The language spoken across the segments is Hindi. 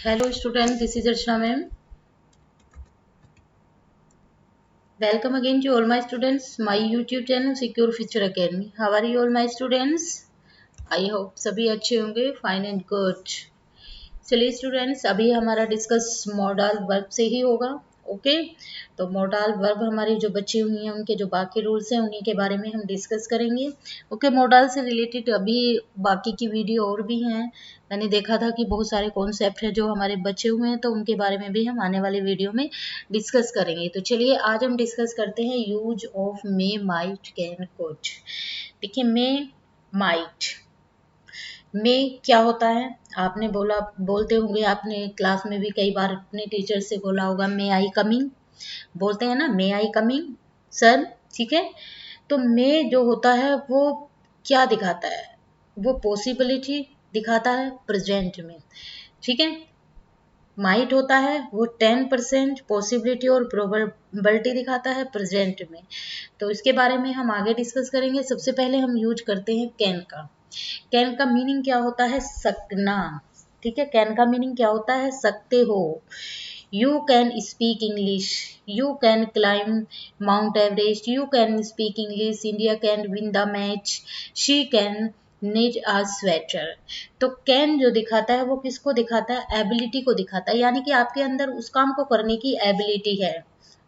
Hello students, this is Archana ma'am. Welcome again to all my students, my YouTube channel Secure Future Academy. How are you all my students? I hope सभी अच्छे होंगे, fine and good. चलिए स्टूडेंट्स, अभी हमारा डिस्कस मॉडल वर्ब से ही होगा। ओके, तो मॉडल वर्ब हमारी जो बची हुई हैं उनके जो बाकी रूल्स हैं उन्हीं के बारे में हम डिस्कस करेंगे। ओके, मॉडल से रिलेटेड अभी बाकी की वीडियो और भी हैं। मैंने देखा था कि बहुत सारे कॉन्सेप्ट हैं जो हमारे बचे हुए हैं, तो उनके बारे में भी हम आने वाले वीडियो में डिस्कस करेंगे। तो चलिए आज हम डिस्कस करते हैं use of May, might, can, could. देखिए, मे, माइट में क्या होता है, आपने बोलते होंगे, आपने क्लास में भी कई बार अपने टीचर से बोला होगा मे आई कमिंग, बोलते हैं ना मे आई कमिंग सर। ठीक है, तो मे जो होता है वो क्या दिखाता है, वो पॉसिबिलिटी दिखाता है प्रेजेंट में। ठीक है, माइट होता है वो 10% पॉसिबिलिटी और प्रोबेबिलिटी दिखाता है प्रेजेंट में। तो इसके बारे में हम आगे डिस्कस करेंगे। सबसे पहले हम यूज करते हैं कैन का। कैन का मीनिंग क्या होता है, सकना। ठीक है, कैन का मीनिंग क्या होता है, सकते हो। You can speak English, you can climb mount Everest, you can speak English, India can win the match, she can need a sweater. तो कैन जो दिखाता है वो किसको दिखाता है, एबिलिटी को दिखाता है, यानी कि आपके अंदर उस काम को करने की एबिलिटी है।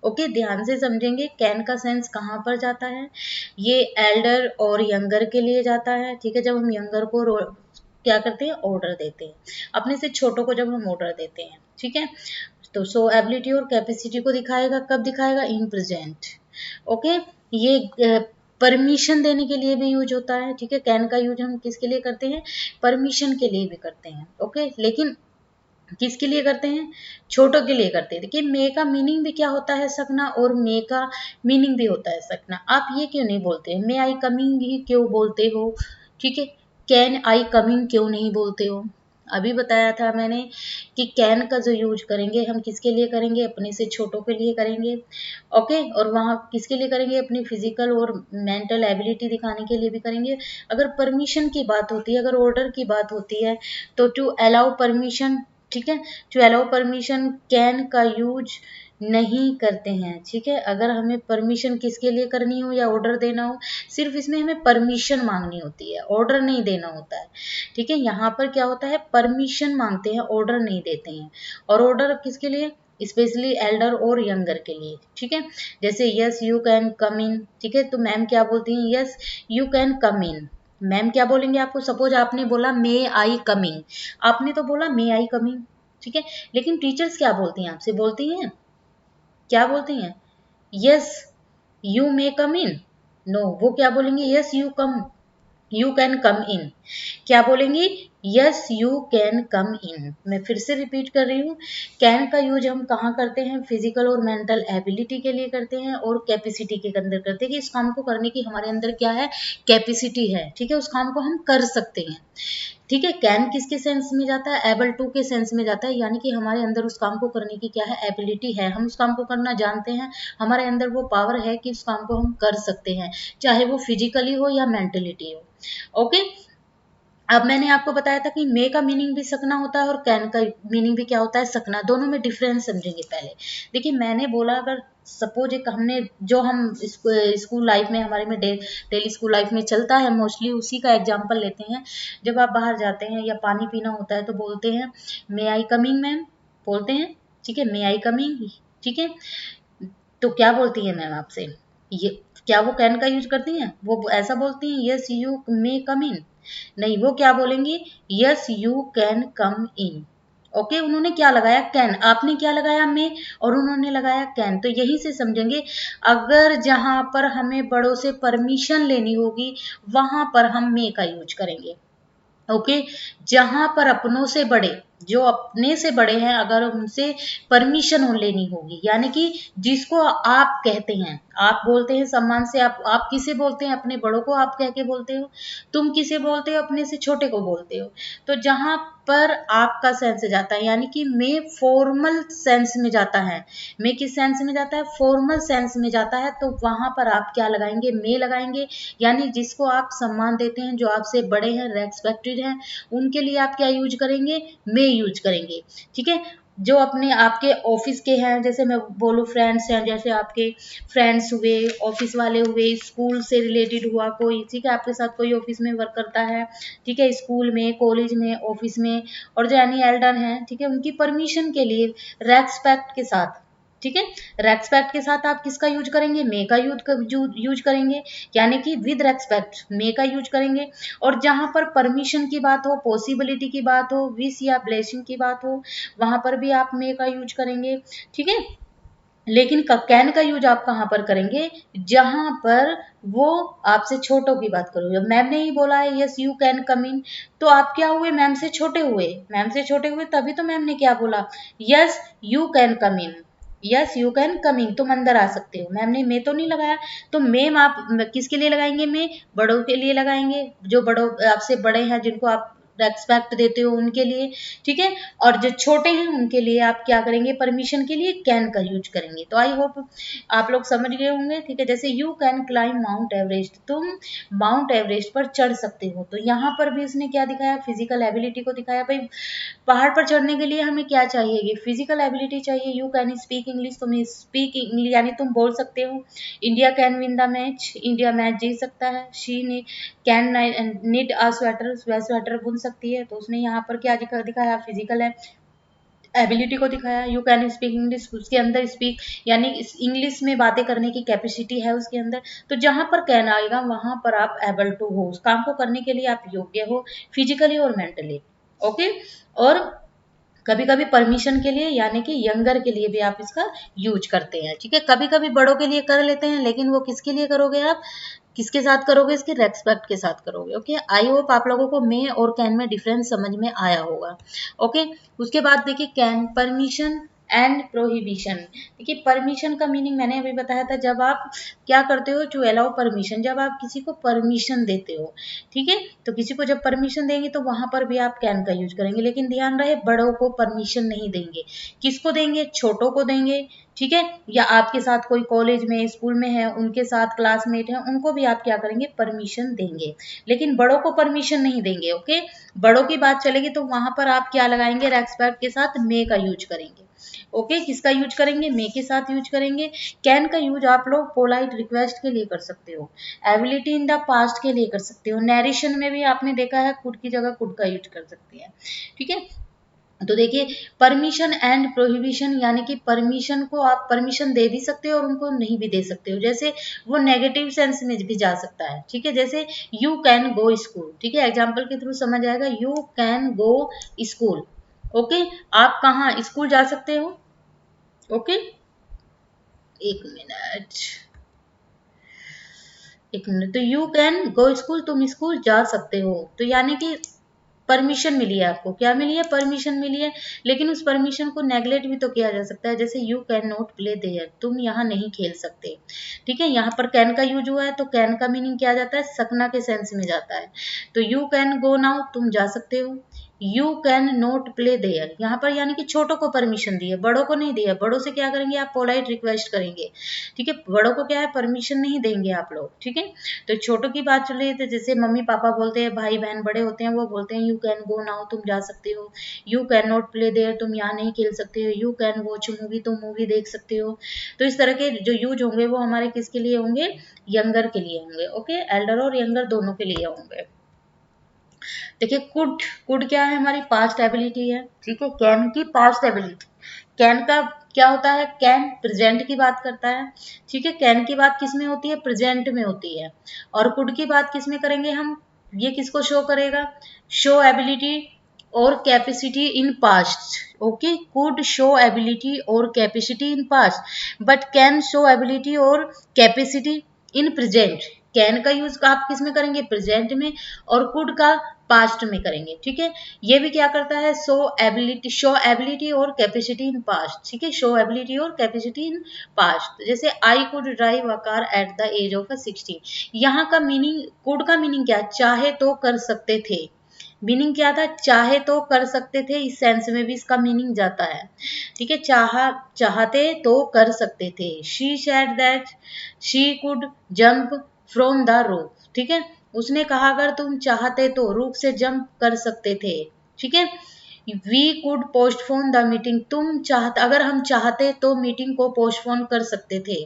ओके, ध्यान से समझेंगे कैन का सेंस कहाँ पर जाता है। ये एल्डर और यंगर के लिए जाता है। ठीक है, जब हम यंगर को क्या करते हैं, ऑर्डर देते हैं, अपने से छोटों को जब हम ऑर्डर देते हैं। ठीक है, तो सो एबिलिटी और कैपेसिटी को दिखाएगा, कब दिखाएगा, इन प्रेजेंट। ओके, ये परमिशन देने के लिए भी यूज होता है। ठीक है, कैन का यूज हम किसके लिए करते हैं, परमिशन के लिए भी करते हैं। ओके, लेकिन किसके लिए करते हैं, छोटों के लिए करते हैं। देखिए, मे का मीनिंग भी क्या होता है, सकना, और मे का मीनिंग भी होता है सकना। आप ये क्यों नहीं बोलते हैं, मे आई कमिंग ही क्यों बोलते हो। ठीक है, कैन आई कमिंग क्यों नहीं बोलते हो। अभी बताया था मैंने कि कैन का जो यूज करेंगे हम किसके लिए करेंगे, अपने से छोटों के लिए करेंगे। ओके, और वहाँ किसके लिए करेंगे, अपनी फिजिकल और मेंटल एबिलिटी दिखाने के लिए भी करेंगे। अगर परमिशन की बात होती है, अगर ऑर्डर की बात होती है, तो टू अलाउ परमिशन। ठीक है, टू अलाउ परमिशन कैन का यूज नहीं करते हैं। ठीक है, अगर हमें परमिशन किसके लिए करनी हो या ऑर्डर देना हो, सिर्फ इसमें हमें परमिशन मांगनी होती है, ऑर्डर नहीं देना होता है। ठीक है, यहाँ पर क्या होता है, परमिशन मांगते हैं, ऑर्डर नहीं देते हैं। और ऑर्डर किसके लिए, स्पेशली एल्डर और यंगर के लिए। ठीक है, जैसे यस यू कैन कम इन। ठीक है, तो मैम क्या बोलती हैं, yes you can come in. Ma'am क्या बोलेंगे आपको, सपोज आपने बोला मे आई कमिंग, आपने तो बोला मे आई कमिंग। ठीक है, लेकिन टीचर्स क्या बोलती हैं आपसे, बोलती हैं, क्या बोलती हैं, yes you may come in. No, वो क्या बोलेंगे, yes you come, you can come in. क्या बोलेंगी, yes you can come in. मैं फिर से रिपीट कर रही हूँ, कैन का यूज हम कहाँ करते हैं, फिजिकल और मेंटल एबिलिटी के लिए करते हैं और कैपेसिटी के अंदर करते हैं, कि इस काम को करने की हमारे अंदर क्या है, कैपेसिटी है। ठीक है, उस काम को हम कर सकते हैं। ठीक है, कैन किसके सेंस में जाता है, एबल टू के सेंस में जाता है, यानी कि हमारे अंदर उस काम को करने की क्या है, एबिलिटी है, हम उस काम को करना जानते हैं, हमारे अंदर वो पावर है कि उस काम को हम कर सकते हैं, चाहे वो फिजिकली हो या मेंटलिटी हो। ओके, अब मैंने आपको बताया था कि मे का मीनिंग भी सकना होता है और कैन का मीनिंग भी क्या होता है, सकना। दोनों में डिफरेंस समझेंगे पहले। देखिए, मैंने बोला, अगर सपोज एक हमने जो हम स्कूल लाइफ में हमारे में डेली स्कूल लाइफ में चलता है, मोस्टली उसी का एग्जांपल लेते हैं। जब आप बाहर जाते हैं या पानी पीना होता है तो बोलते हैं मे आई कमिंग मैम, बोलते हैं। ठीक है, मे आई कमिंग। ठीक है, तो क्या बोलती है मैम आपसे, ये क्या वो कैन का यूज करती हैं, वो ऐसा बोलती हैं यस यू मे कम इन, नहीं, वो क्या बोलेंगी, yes you can come in. Okay, उन्होंने क्या लगाया, कैन, आपने क्या लगाया, मे, और उन्होंने लगाया कैन। तो यही से समझेंगे, अगर जहां पर हमें बड़ों से परमिशन लेनी होगी वहां पर हम मे का यूज करेंगे। ओके, जहां पर अपनों से बड़े, जो अपने से बड़े हैं, अगर उनसे परमिशन लेनी होगी, यानी कि जिसको आप कहते हैं, आप बोलते हैं सम्मान से, आप किसे बोलते हैं, अपने बड़ों को आप कह के बोलते हो। तुम किसे बोलते हो, अपने से छोटे को बोलते हो। तो जहां पर आपका सेंस जाता है, यानी कि मे फॉर्मल सेंस में जाता है। मे किस सेंस में जाता है? फॉर्मल सेंस में जाता है। तो वहां पर आप क्या लगाएंगे? मे लगाएंगे, यानी जिसको आप सम्मान देते हैं, जो आपसे बड़े हैं, रेस्पेक्टेड हैं, उनके लिए आप क्या यूज करेंगे? मे यूज करेंगे। ठीक है। जो अपने आपके ऑफिस के हैं, जैसे मैं बोलूँ फ्रेंड्स हैं, जैसे आपके फ्रेंड्स हुए, ऑफिस वाले हुए, स्कूल से रिलेटेड हुआ कोई, ठीक है, आपके साथ कोई ऑफिस में वर्क करता है, ठीक है, स्कूल में, कॉलेज में, ऑफिस में, और जो यानी एल्डर हैं, ठीक है, उनकी परमिशन के लिए रेस्पेक्ट के साथ, ठीक है, रेस्पेक्ट के साथ आप किसका यूज करेंगे? मे का यूज करेंगे, यानी कि विद रेस्पेक्ट मे का यूज करेंगे। और जहां पर परमिशन की बात हो, पॉसिबिलिटी की बात हो, विश या ब्लेसिंग की बात हो, वहां पर भी आप मे का यूज करेंगे। ठीक है। लेकिन कैन का यूज आप कहां पर करेंगे? जहां पर वो आपसे छोटों की बात करो। जब मैम ने ही बोला है यस यू कैन कम इन, तो आप क्या हुए? मैम से छोटे हुए। मैम से छोटे हुए तभी तो मैम ने क्या बोला? Yes you can come in, yes you can come in, तुम अंदर आ सकते हो। मैम ने मे तो नहीं लगाया। तो मेम आप किसके लिए लगाएंगे? मे बड़ों के लिए लगाएंगे, जो बड़ों आपसे बड़े हैं, जिनको आप रेस्पेक्ट देते हो, उनके लिए। ठीक है। और जो छोटे हैं उनके लिए आप क्या करेंगे? परमिशन के लिए कैन का यूज करेंगे। तो आई होप आप लोग समझ गए होंगे। ठीक है। जैसे you can climb mount Everest, तुम माउंट एवरेस्ट पर चढ़ सकते हो। तो यहाँ पर भी उसने क्या दिखाया? फिजिकल एबिलिटी को दिखाया। भाई पहाड़ पर चढ़ने के लिए हमें क्या चाहिए? फिजिकल एबिलिटी चाहिए। यू कैन स्पीक इंग्लिश, तुम स्पीक इंग्लिश यानी तुम बोल सकते हो। India can win the match, India match जीत सकता है। She can knit a sweater, वह स्वेटर बुन सकती है। तो उसने यहाँ पर क्या दिखाया? फिजिकल है एबिलिटी को दिखाया। यू कैन स्पीक इंग्लिश, उसके अंदर स्पीक यानी इंग्लिश में बातें करने की कैपेसिटी है उसके अंदर। तो जहां पर कैन आएगा वहां पर आप एबल टू हो, उस काम को करने के लिए आप योग्य हो, फिजिकली और मेंटली। ओके। और कभी कभी परमिशन के लिए यानी कि यंगर के लिए भी आप इसका यूज करते हैं। ठीक है। कभी कभी बड़ों के लिए कर लेते हैं, लेकिन वो किसके लिए करोगे? आप किसके साथ करोगे? इसके रेस्पेक्ट के साथ करोगे। ओके। आई होप आप लोगों को मे और कैन में डिफरेंस समझ में आया होगा। ओके। उसके बाद देखिए कैन, परमिशन एंड प्रोहिबिशन। देखिए परमिशन का मीनिंग मैंने अभी बताया था, जब आप क्या करते हो? टू अलाउ परमिशन, जब आप किसी को परमिशन देते हो। ठीक है। तो किसी को जब परमिशन देंगे तो वहां पर भी आप कैन का यूज करेंगे, लेकिन ध्यान रहे बड़ों को परमिशन नहीं देंगे। किसको देंगे? छोटों को देंगे। ठीक है। या आपके साथ कोई कॉलेज में, स्कूल में है, उनके साथ क्लासमेट है, उनको भी आप क्या करेंगे? परमिशन देंगे, लेकिन बड़ों को परमिशन नहीं देंगे। ओके। बड़ों की बात चलेगी तो वहां पर आप क्या लगाएंगे? रेस्पेक्ट के साथ मे का यूज करेंगे। ओके। किसका यूज करेंगे? मे के साथ यूज करेंगे। कैन का यूज आप लोग पोलाइट रिक्वेस्ट के लिए कर सकते हो, एबिलिटी इन द पास्ट के लिए कर सकते हो, नरेशन में भी आपने देखा है कुड की जगह कुड का यूज कर सकते हैं। ठीक है। तो देखिए परमिशन एंड प्रोहिबिशन, यानी कि परमिशन को आप परमिशन दे भी सकते हो और उनको नहीं भी दे सकते हो। जैसे वो नेगेटिव सेंस में भी जा सकता है। ठीक है। जैसे यू कैन गो स्कूल, ठीक है, एग्जाम्पल के थ्रू समझ आएगा। You can go school. Okay. आप कहाँ स्कूल जा सकते हो? ओके। एक मिनट, एक मिनट। तो यू कैन गो स्कूल, तुम स्कूल जा सकते हो। तो यानी कि परमिशन मिली है आपको। क्या मिली है? परमिशन मिली है। लेकिन उस परमिशन को नेगलेक्ट भी तो किया जा सकता है। जैसे you can not play there, तुम यहाँ नहीं खेल सकते। ठीक है। यहाँ पर कैन का यूज हुआ है तो कैन का मीनिंग क्या जाता है? सकना के सेंस में जाता है। तो यू कैन गो नाउ, तुम जा सकते हो। You can not play there, यहाँ पर यानी कि छोटों को परमिशन दी है, बड़ों को नहीं दिया। बड़ों से क्या करेंगे? आप पोलाइट रिक्वेस्ट करेंगे। ठीक है। बड़ों को क्या है? परमिशन नहीं देंगे आप लोग। ठीक है। तो छोटों की बात चल रही है, तो जैसे मम्मी पापा बोलते हैं, भाई बहन बड़े होते हैं, वो बोलते हैं यू कैन गो नाउ, तुम जा सकते हो। You can not play there, तुम यहाँ नहीं खेल सकते हो। यू कैन वॉच मूवी, तुम मूवी देख सकते हो। तो इस तरह के जो यूज होंगे वो हमारे किसके लिए होंगे? यंगर के लिए होंगे। ओके। एल्डर और यंगर दोनों के लिए होंगे। देखिए कुड, कुड क्या है? हमारी पास्ट एबिलिटी है। ठीक है। कैन की पास्ट एबिलिटी। कैन का क्या होता है? कैन प्रेजेंट की बात करता है। ठीक है। कैन की बात किस में होती है? प्रेजेंट में होती है। और कुड की बात किस में करेंगे हम? ये किसको शो करेगा? शो एबिलिटी और capacity in past. Okay. Could show ability और capacity in past, but can show ability और कैपेसिटी इन प्रेजेंट। कैन का यूज आप किस में करेंगे? प्रेजेंट में। और कुड का पास्ट में करेंगे। ठीक है। ये भी क्या करता है? शो एबिलिटी और कैपेसिटी इन पास्ट। ठीक है। शो एबिलिटी और कैपेसिटी इन पास्ट। जैसे I could drive a car at the age of 16, यहाँ का मीनिंग, कुड का मीनिंग क्या? चाहे तो कर सकते थे। मीनिंग क्या था, चाहे तो कर सकते थे, इस सेंस में भी इसका मीनिंग जाता है। ठीक है, चाहते तो कर सकते थे। She said that she could jump from the roof. ठीक है, उसने कहा अगर तुम चाहते तो रूफ से जंप कर सकते थे। ठीक है, we could postpone the meeting, अगर हम चाहते तो मीटिंग को पोस्टपोन कर सकते थे।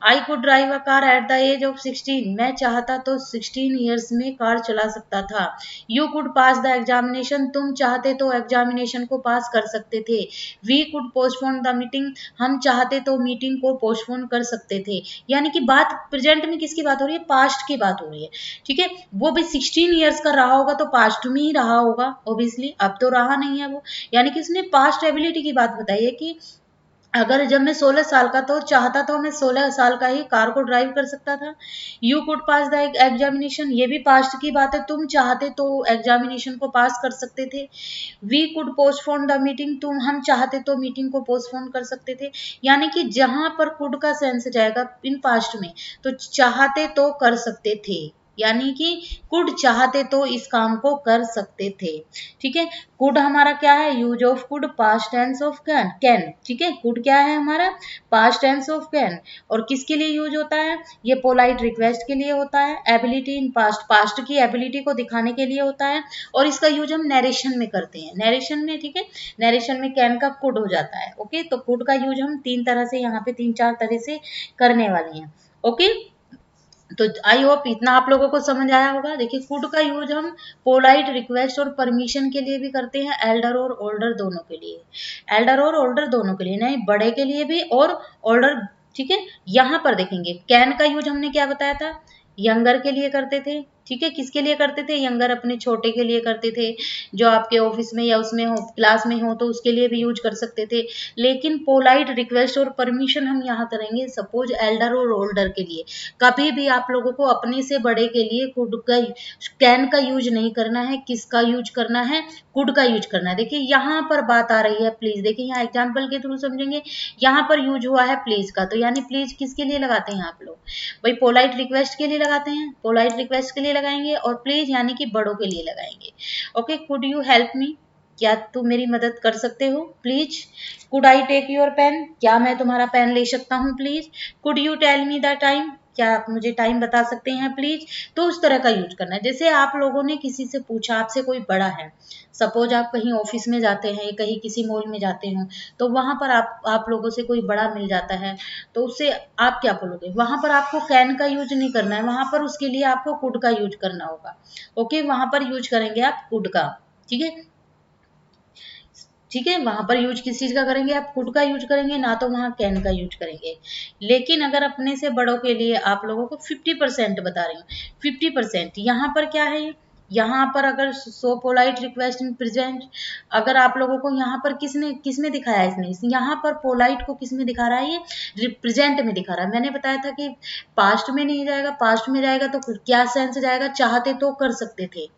I could drive a car at the age of 16, मैं चाहता तो 16 ईयर्स में कार चला सकता था। You could pass the examination, तुम चाहते तो एग्जामिनेशन को पास कर सकते थे। We could postpone the meeting, हम चाहते तो मीटिंग को पोस्टपोन कर सकते थे। यानी कि बात प्रेजेंट में किसकी बात हो रही है, पास्ट की बात हो रही है। ठीक है, वो भी 16 ईयर्स का रहा होगा तो पास्ट में ही रहा होगा ऑब्वियसली, अब तो रहा नहीं है वो। यानी कि उसने पास्ट एबिलिटी की बात बताई है कि अगर जब मैं 16 साल का तो चाहता तो मैं 16 साल का ही कार को ड्राइव कर सकता था। You could pass the examination, ये भी पास्ट की बात है, तुम चाहते तो एग्जामिनेशन को पास कर सकते थे। We could postpone the meeting, हम चाहते तो मीटिंग को पोस्टपोन कर सकते थे। यानी कि जहां पर कुड का सेंस जाएगा इन पास्ट में, तो चाहते तो कर सकते थे, यानी कि कुड चाहते तो इस काम को कर सकते थे। ठीक है, कुड हमारा क्या है, use of could, past tense of can. ठीक है, कुड क्या है हमारा, पास्ट टेंस ऑफ कैन। और किसके लिए यूज होता है, ये पोलाइट रिक्वेस्ट के लिए होता है। एबिलिटी इन पास्ट, पास्ट की एबिलिटी को दिखाने के लिए होता है। और इसका यूज हम नरेशन में करते हैं, नरेशन में। ठीक है, नरेशन में कैन का कुड हो जाता है। ओके, तो कुड का यूज हम 3 तरह से, यहाँ पे 3-4 तरह से करने वाले हैं। ओके, तो आई होप इतना आप लोगों को समझ आया होगा। देखिए, कुड का यूज हम पोलाइट रिक्वेस्ट और परमिशन के लिए भी करते हैं, एल्डर और ओल्डर दोनों के लिए। एल्डर और ओल्डर दोनों के लिए, नहीं बड़े के लिए भी और ओल्डर। ठीक है, यहाँ पर देखेंगे कैन का यूज हमने क्या बताया था, यंगर के लिए करते थे। ठीक है, किसके लिए करते थे, यंगर अपने छोटे के लिए करते थे, जो आपके ऑफिस में या उसमें हो, क्लास में हो तो उसके लिए भी यूज कर सकते थे। लेकिन पोलाइट रिक्वेस्ट और परमिशन हम यहाँ करेंगे सपोज एल्डर और ओल्डर के लिए। कभी भी आप लोगों को अपने से बड़े के लिए कुड का, कैन का यूज नहीं करना है, किसका यूज करना है, कुड का यूज करना है। देखिए यहाँ पर बात आ रही है प्लीज, देखिए यहाँ एग्जाम्पल के थ्रू समझेंगे। यहाँ पर यूज हुआ है प्लीज का, तो यानी प्लीज किसके लिए लगाते हैं आप लोग, भाई पोलाइट रिक्वेस्ट के लिए लगाते हैं, पोलाइट रिक्वेस्ट के लिए लगाएंगे। और प्लीज यानी कि बड़ों के लिए लगाएंगे। Okay, could you help me, क्या तुम मेरी मदद कर सकते हो please. Could I take your pen, क्या मैं तुम्हारा पेन ले सकता हूँ please. Could you tell me the time, क्या आप मुझे टाइम बता सकते हैं प्लीज। तो उस तरह का यूज करना है। जैसे आप लोगों ने किसी से पूछा, आपसे कोई बड़ा है, सपोज आप कहीं ऑफिस में जाते हैं, कहीं किसी मॉल में जाते हो, तो वहां पर आप लोगों से कोई बड़ा मिल जाता है, तो उससे आप क्या बोलोगे, वहां पर आपको कैन का यूज नहीं करना है, वहां पर उसके लिए आपको कुड का यूज करना होगा। ओके, वहां पर यूज करेंगे आप कुड का। ठीक है, ठीक है, वहां पर यूज किस चीज का करेंगे, आप कुड का यूज करेंगे, ना तो वहां कैन का यूज करेंगे। लेकिन अगर अपने से बड़ों के लिए आप लोगों को 50% बता रही हूँ, 50% यहाँ पर क्या है, यहाँ पर अगर सो पोलाइट रिक्वेस्ट इन प्रेजेंट, अगर आप लोगों को यहाँ पर किसमें दिखाया है, इसने यहाँ पर पोलाइट को किसमें दिखा रहा है, ये रिप्रेजेंट में दिखा रहा है। मैंने बताया था कि पास्ट में नहीं जाएगा, पास्ट में जाएगा तो क्या सेंस जाएगा, चाहते तो कर सकते थे।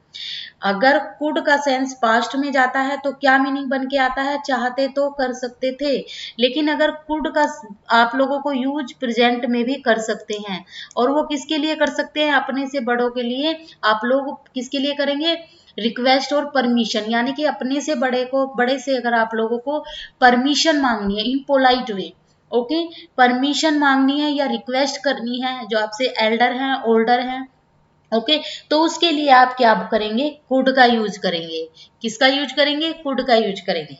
अगर कुड का सेंस पास्ट में जाता है तो क्या मीनिंग बन के आता है, चाहते तो कर सकते थे। लेकिन अगर कुड का आप लोगों को यूज प्रेजेंट में भी कर सकते हैं, और वो किसके लिए कर सकते हैं, अपने से बड़ों के लिए। आप लोग किसके लिए करेंगे, रिक्वेस्ट और परमिशन, यानी कि अपने से बड़े से अगर आप लोगों को परमिशन मांगनी है इन पोलाइट वे, ओके, परमिशन मांगनी है या रिक्वेस्ट करनी है, जो आपसे एल्डर हैं, ओल्डर हैं, ओके, तो उसके लिए आप क्या करेंगे, कुड का यूज करेंगे। किसका यूज करेंगे, कुड का यूज करेंगे।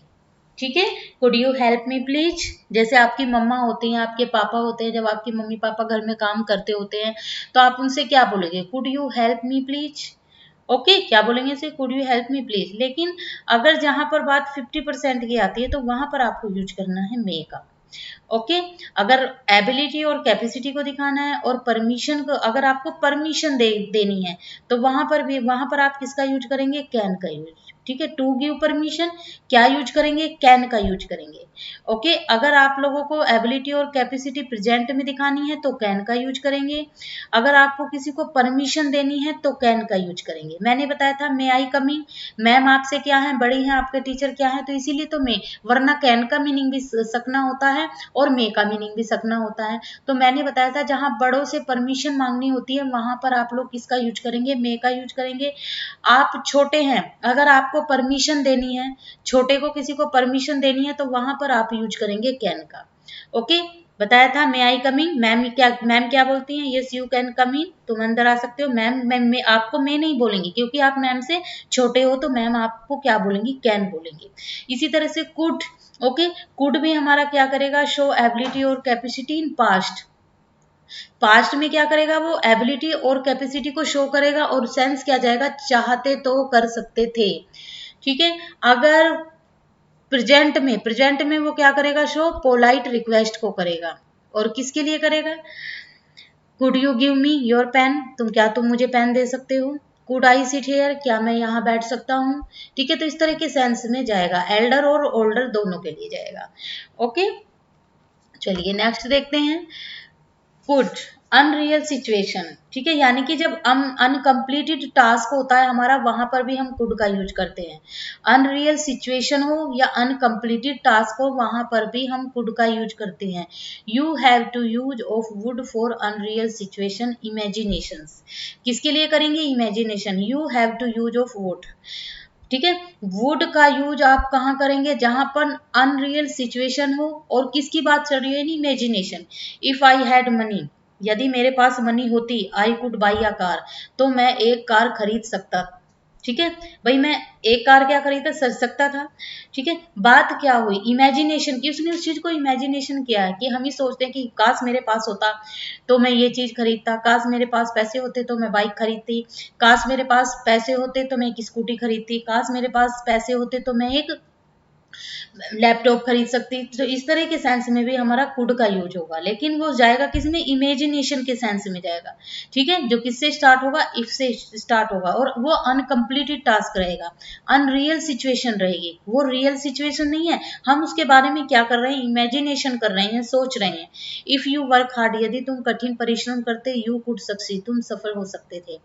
ठीक है, could you help me please. जैसे आपकी मम्मा होती हैं, आपके पापा होते हैं, जब आपकी मम्मी पापा घर में काम करते होते हैं, तो आप उनसे क्या बोलेंगे, could you help me please. Okay, क्या बोलेंगे इसे, could you help me please. लेकिन अगर जहां पर बात 50% की आती है, तो वहां पर आपको यूज करना है मे का। ओके, अगर एबिलिटी और कैपेसिटी को दिखाना है और परमिशन को, अगर आपको परमिशन देनी है, तो वहां पर आप किसका यूज करेंगे, कैन का यूज। ठीक है। टू गिव परमिशन क्या यूज करेंगे, कैन का यूज करेंगे। ओके, अगर आप लोगों को एबिलिटी और कैपेसिटी प्रेजेंट में दिखानी है तो कैन का यूज करेंगे। अगर आपको किसी को परमिशन देनी है तो कैन का यूज करेंगे। मैंने बताया था मे आई कमिंग, मैम आपसे क्या है, बड़ी हैं, आपके टीचर क्या है, तो इसीलिए तो मे, वरना कैन का मीनिंग भी सकना होता है और मे का मीनिंग भी सकना होता है। तो मैंने बताया था जहां बड़ों से परमिशन मांगनी होती है वहां पर आप लोग किसका यूज करेंगे, मे का यूज करेंगे। आप छोटे हैं, अगर आपको परमिशन देनी है, छोटे को किसी को परमिशन देनी है तो वहां पर आप यूज करेंगे कैन का। ओके, बताया था मे आई कमिंग, मैम क्या बोलती हैं, yes you can come in, तुम अंदर आ सकते हो। मैम मैम आपको मे नहीं बोलेंगी क्योंकि आप मैम से छोटे हो, तो मैम आपको क्या बोलेंगी, कैन बोलेंगी। इसी तरह से कुड, ओके, कुड भी हमारा क्या करेगा, शो एबिलिटी और कैपेसिटी इन पास्ट। पास्ट में क्या करेगा, वो एबिलिटी और कैपेसिटी को शो करेगा और सेंस क्या जाएगा, चाहते तो कर सकते थे। ठीक है। अगर प्रेजेंट में वो क्या करेगा, शो पोलाइट रिक्वेस्ट को करेगा। और किसके लिए करेगा, could you give me your pen, तुम मुझे पेन दे सकते हो। कुड आई सिट हेयर, क्या मैं यहाँ बैठ सकता हूँ। ठीक है, तो इस तरह के सेंस में जाएगा, एल्डर और ओल्डर दोनों के लिए जाएगा। ओके, चलिए नेक्स्ट देखते हैं। कुड अनरियल सिचुएशन, ठीक है, यानी कि जब अनकम्प्लीटेड टास्क होता है हमारा, वहां पर भी हम कुड का यूज करते हैं। अनरियल सिचुएशन हो या अनकम्प्लीटेड टास्क हो, वहां पर भी हम कुड का यूज करते हैं। You have to use of would for unreal situation imagination, किसके लिए करेंगे, imagination. You have to use of would, ठीक है। वुड का यूज आप कहाँ करेंगे, जहां पर अनरियल सिचुएशन हो और किसकी बात चल रही है, imagination. If I had money, यदि मेरे पास मनी होती, I could by a car, तो मैं एक कार खरीद सकता। ठीक है भाई, मैं एक कार क्या खरीद सकता था। ठीक है, बात क्या हुई, इमेजिनेशन की, उसने उस चीज को इमेजिनेशन किया है कि हम ही सोचते हैं कि काश मेरे पास होता तो मैं ये चीज खरीदता, काश मेरे पास पैसे होते तो मैं बाइक खरीदती, काश मेरे पास पैसे होते तो मैं एक स्कूटी खरीदती, काश मेरे पास पैसे होते तो मैं एक लैपटॉप खरीद सकती। तो इस तरह के सेंस में भी हमारा कुड का यूज होगा, लेकिन वो जाएगा किसमें, इमेजिनेशन के सेंस में जाएगा। ठीक है, जो किससे स्टार्ट होगा, इफ से स्टार्ट होगा, और वो अनकम्प्लीटेड टास्क रहेगा, अनरियल सिचुएशन रहेगी, वो रियल सिचुएशन नहीं है। हम उसके बारे में क्या कर रहे हैं, इमेजिनेशन कर रहे हैं, सोच रहे हैं। इफ यू वर्क हार्ड, यदि तुम कठिन परिश्रम करते, यू कुड सक्सीड, तुम सफल हो सकते थे।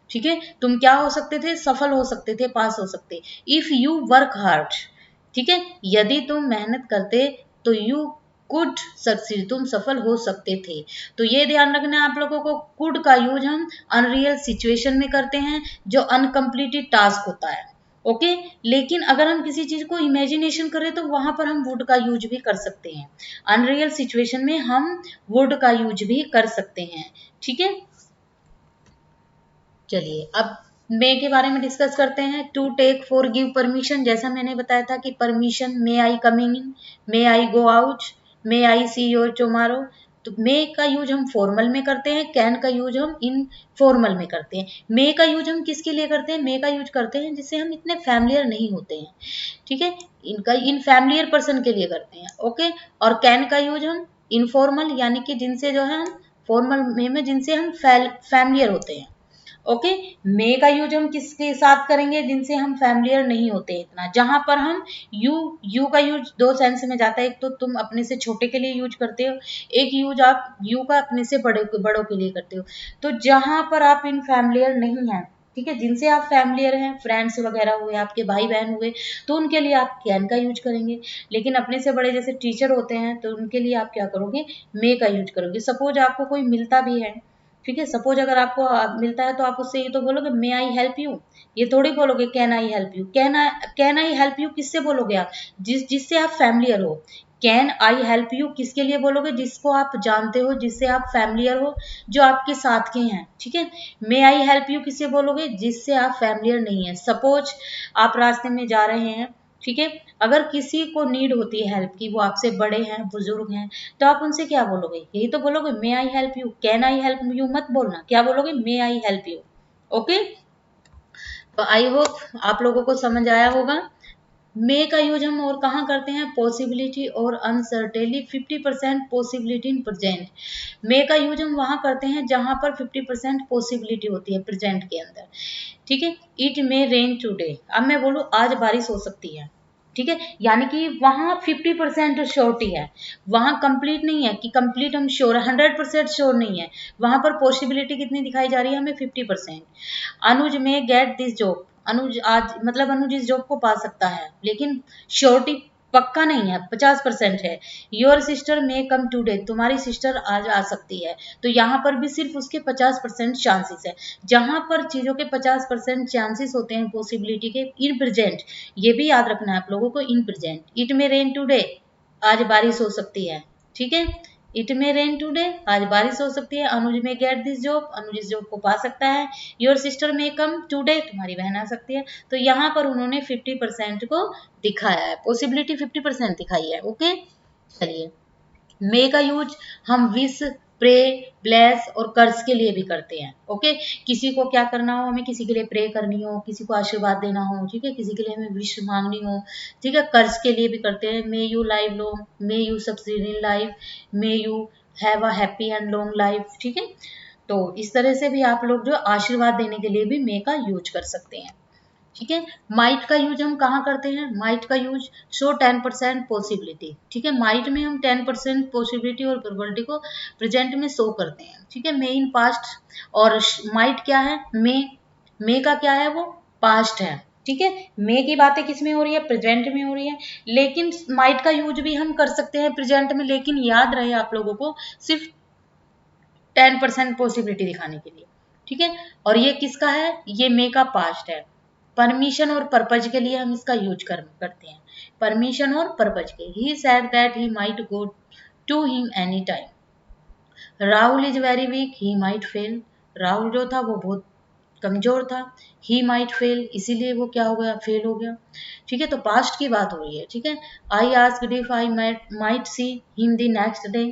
ठीक है, तुम क्या हो सकते थे, सफल हो सकते थे, पास हो सकते। इफ यू वर्क हार्ड, ठीक है, यदि तुम मेहनत करते तो यू कुड सक्सीड, तुम सफल हो सकते थे। तो ये ध्यान रखना है आप लोगों को, कुड का यूज हम अनरियल सिचुएशन में करते हैं, जो अनकम्प्लीटेड टास्क होता है। ओके, लेकिन अगर हम किसी चीज को इमेजिनेशन करें तो वहां पर हम वुड का यूज भी कर सकते हैं। अनरियल सिचुएशन में हम वुड का यूज भी कर सकते हैं। ठीक है, चलिए अब मे के बारे में डिस्कस करते हैं। To take for give permission, जैसा मैंने बताया था कि permission, may I coming in, may I go out, may I see your tomorrow. तो मे का यूज हम फॉर्मल में करते हैं, कैन का यूज हम इनफॉर्मल में करते हैं। मे का यूज हम किसके लिए करते हैं, मे का यूज करते हैं जिससे हम इतने फैमिलियर नहीं होते हैं। ठीक है, इनका इन फैमिलियर पर्सन के लिए करते हैं। ओके, और कैन का यूज हम इनफॉर्मल, यानी कि जिनसे जो है हम फॉर्मल में जिनसे हम फैमिलियर होते हैं। ओके, मे का यूज हम किसके साथ करेंगे, जिनसे हम फैमिलियर नहीं होते इतना, जहां पर हम यू का यूज दो सेंस में जाता है। एक तो तुम अपने से छोटे के लिए यूज करते हो, एक यूज आप यू का अपने से बड़ों के लिए करते हो। तो जहां पर आप इन फैमिलियर नहीं है, ठीक है, जिनसे आप फैमिलियर हैं, फ्रेंड्स वगैरह हुए, आपके भाई बहन हुए, तो उनके लिए आप कैन का यूज करेंगे। लेकिन अपने से बड़े जैसे टीचर होते हैं तो उनके लिए आप क्या करोगे, मे का यूज करोगे। सपोज आपको कोई मिलता भी है, ठीक है, सपोज अगर आपको मिलता है तो आप उससे ये तो बोलोगे मे आई हेल्प यू, ये थोड़ी बोलोगे can I help you. Can I help you किससे बोलोगे आप, जिससे आप फैमिलियर हो। कैन आई हेल्प यू किसके लिए बोलोगे, जिसको आप जानते हो, जिससे आप फैमिलियर हो, जो आपके साथ के हैं। ठीक है, मे आई हेल्प यू किससे बोलोगे, जिससे आप फैमिलियर नहीं है। सपोज आप रास्ते में जा रहे हैं, ठीक है, अगर किसी को नीड होती है हेल्प की, वो आपसे बड़े हैं, बुजुर्ग हैं, तो आप उनसे क्या बोलोगे, यही तो बोलोगे may I help you. Can I help you मत बोलना, क्या बोलोगे, may I help you. Okay, तो आई होप आप लोगों को समझ आया होगा। मे का यूज हम और कहाँ करते हैं, पॉसिबिलिटी और अनसर्टेनली, 50% पॉसिबिलिटी इन प्रेजेंट। मे का यूज हम वहां करते हैं जहां पर 50% पॉसिबिलिटी होती है प्रेजेंट के अंदर, ठीक है। इट मे रेन टूडे, अब मैं बोलूँ आज बारिश हो सकती है, ठीक है, यानी कि वहां 50% श्योरिटी है, वहां कंप्लीट नहीं है कि कंप्लीट हम श्योर 100% श्योर नहीं है, वहां पर पॉसिबिलिटी कितनी दिखाई जा रही है हमें, 50%। अनुज में गेट दिस जॉब, अनुज आज मतलब अनुज इस जॉब को पा सकता है, लेकिन श्योरिटी पक्का नहीं है, 50% है। योर सिस्टर में कम टूडे, तुम्हारी सिस्टर आज आ सकती है, तो यहाँ पर भी सिर्फ उसके 50% चांसेस है। जहां पर चीजों के 50% चांसेस होते हैं पॉसिबिलिटी के इन प्रेजेंट, ये भी याद रखना है आप लोगों को, इन प्रेजेंट। इट में रेन टूडे, आज बारिश हो सकती है, ठीक है। इट में रेन टूडे, आज बारिश हो सकती है। अनुज में गेट दिस जॉब, अनुज इस जॉब को पा सकता है। योर सिस्टर में कम टूडे, तुम्हारी बहन आ सकती है। तो यहाँ पर उन्होंने 50% को दिखाया है, पॉसिबिलिटी 50% दिखाई है, ओके। चलिए, मे का यूज हम विश, प्रे, ब्लेस और कर्ज के लिए भी करते हैं, ओके। किसी को क्या करना हो, हमें किसी के लिए प्रे करनी हो, किसी को आशीर्वाद देना हो, ठीक है, किसी के लिए हमें विश मांगनी हो, ठीक है। कर्ज के लिए भी करते हैं, may you live long, may you succeed in life, may you have a happy and long life, ठीक है। तो इस तरह से भी आप लोग जो आशीर्वाद देने के लिए भी मे का यूज कर सकते हैं, ठीक है। माइट का यूज हम कहाँ करते हैं, माइट का यूज शो 10% पॉसिबिलिटी, ठीक है। माइट में हम 10% पॉसिबिलिटी और प्रोबेबिलिटी को प्रेजेंट में शो करते हैं, ठीक है। मे इन पास्ट, और माइट क्या है, मे का क्या है, वो पास्ट है, ठीक है। मे की बातें किस में हो रही है, प्रेजेंट में हो रही है, लेकिन माइट का यूज भी हम कर सकते हैं प्रेजेंट में, लेकिन याद रहे आप लोगों को सिर्फ 10% पॉसिबिलिटी दिखाने के लिए, ठीक है। और ये किसका है, ये मे का पास्ट है। परमिशन और पर्पज के लिए हम इसका यूज करते हैं, परमिशन और पर्पज के। He said that he might go to him any time. Rahul is very weak, he might fail, Rahul जो था वो बहुत कमजोर था, ही माइट फेल, इसीलिए वो क्या हो गया, फेल हो गया, ठीक है। तो पास्ट की बात हो रही है, ठीक है। I asked if I might see him the next day,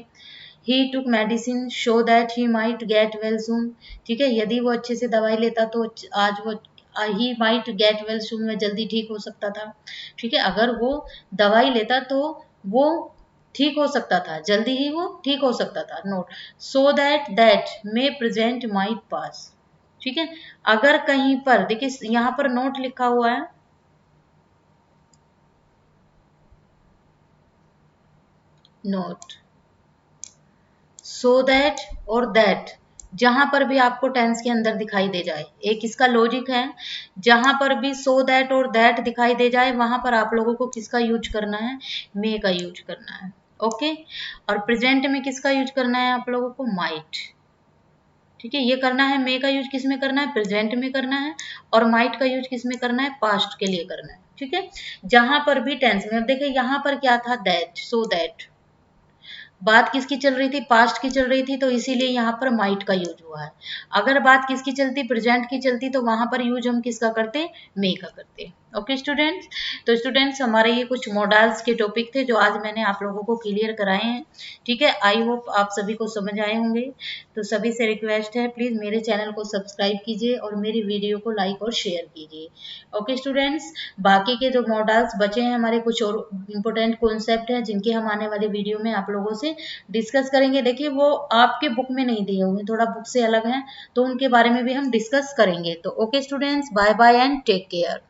he took medicine show that he might get well soon, ठीक है। यदि वो अच्छे से दवाई लेता तो आज वो he might get well soon में जल्दी ठीक हो सकता था, ठीक है। अगर वो दवाई लेता तो वो ठीक हो सकता था, जल्दी ही वो ठीक हो सकता था। Note, so that may present might pass, ठीक है। अगर कहीं पर देखिए यहाँ पर नोट लिखा हुआ है, नोट, सो दैट और दैट, जहां पर भी आपको टेंस के अंदर दिखाई दे जाए, एक इसका लॉजिक है, जहां पर भी सो दैट और दैट दिखाई दे जाए वहां पर आप लोगों को किसका यूज करना है, मे का यूज करना है, ओके। और प्रेजेंट में किसका यूज करना है आप लोगों को, माइट, ठीक है। ये करना है, मे का यूज किस में करना है, प्रेजेंट में करना है, और माइट का यूज किस में करना है, पास्ट के लिए करना है, ठीक है। जहां पर भी टेंस में, देखिए यहाँ पर क्या था, दैट, सो दैट, बात किसकी चल रही थी, पास्ट की चल रही थी, तो इसीलिए यहाँ पर माइट का यूज हुआ है। अगर बात किसकी चलती, प्रेजेंट की चलती, तो वहां पर यूज हम किसका करते, मे का करते, ओके स्टूडेंट्स। तो स्टूडेंट्स हमारे ये कुछ मॉडल्स के टॉपिक थे जो आज मैंने आप लोगों को क्लियर कराए हैं, ठीक है। आई होप आप सभी को समझ आए होंगे। तो सभी से रिक्वेस्ट है, प्लीज मेरे चैनल को सब्सक्राइब कीजिए और मेरी वीडियो को लाइक और शेयर कीजिए, ओके स्टूडेंट्स। बाकी के जो मॉडल्स बचे हैं हमारे, कुछ और इम्पोर्टेंट कॉन्सेप्ट हैं जिनके हम आने वाले वीडियो में आप लोगों से डिस्कस करेंगे। देखिए वो आपके बुक में नहीं दिए हुए, थोड़ा बुक से अलग हैं, तो उनके बारे में भी हम डिस्कस करेंगे। तो okay students, bye bye and take care.